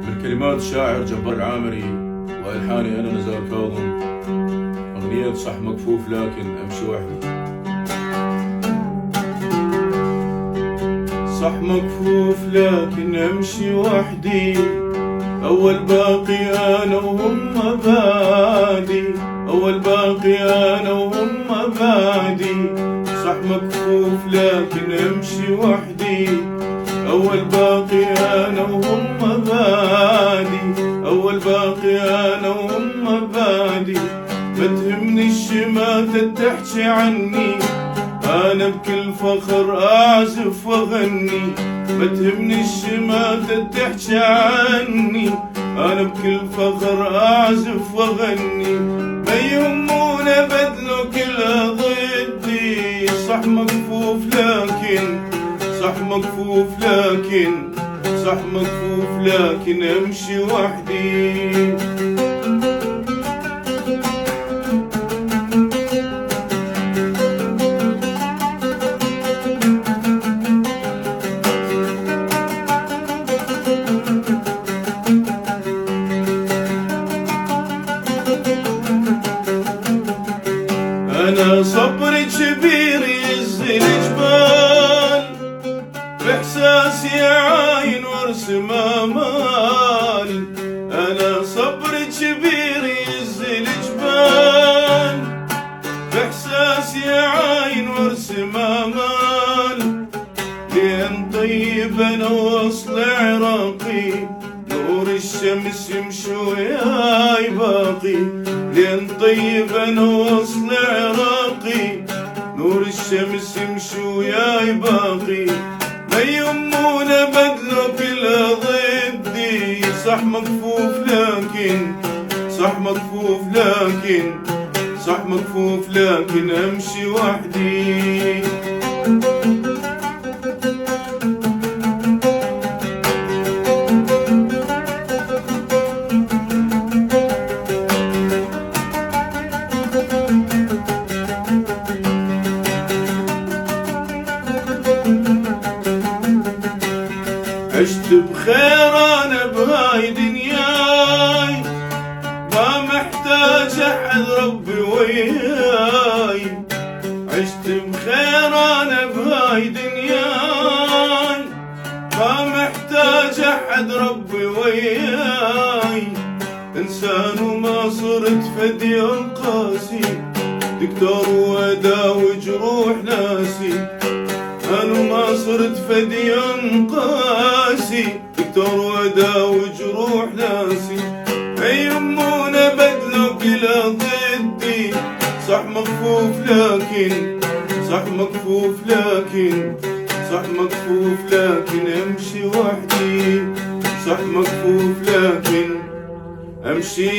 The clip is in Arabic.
من كلمات الشاعر جبار العامري وإلحاني أنا نزار كاظم، أغنية صح مكفوف لكن أمشي وحدي. صح مكفوف لكن أمشي وحدي، أول باقي أنا وهم بادي، أول باقي أنا وهم بادي. صح مكفوف لكن أمشي وحدي، أول باقي أنا وهم بادي، أول باقي أنا وهم بادي. ما تهمني الشماتة تحكي عني، أنا بكل فخر أعزف وأغني. ما تهمني الشماتة تحكي عني، أنا بكل فخر أعزف وأغني. ما يهمونا بدلو كل ضدي، صح مكفوف لكن صح مكفوف لكن صح مكفوف لكن أمشي وحدي. أنا صبري كبير يهز الجبال، بإحساسي عاين وارسم آمال. أنا صبري كبير يهز الجبال، بإحساسي عاين وارسم آمال. لين طيب أنا وصل عراقي، نور الشمس يمشي وياي باقي. لين طيب أنا وصل عراقي، نور الشمس يمشي وياي باقي. ما يهمونا بدلو كل ضدي، صح مكفوف لكن صح مكفوف لكن صح مكفوف لكن أمشي وحدي. عشت بخير أنا بهاي دنياي، ما محتاج أحد ربي وياي. عشت بخير أنا بهاي دنياي، ما محتاج أحد ربي وياي. إنسان وما صرت فدي قاسي، دكتور وأداوي جروح ناسي. أنا ما صرت فدي قاسي، دكتور وأداوي جروح ناسي. ما يهمونا بدلو كلا ضدي، صح مكفوف لكن صح مكفوف لكن صح مكفوف لكن أمشي وحدي. صح مكفوف لكن أمشي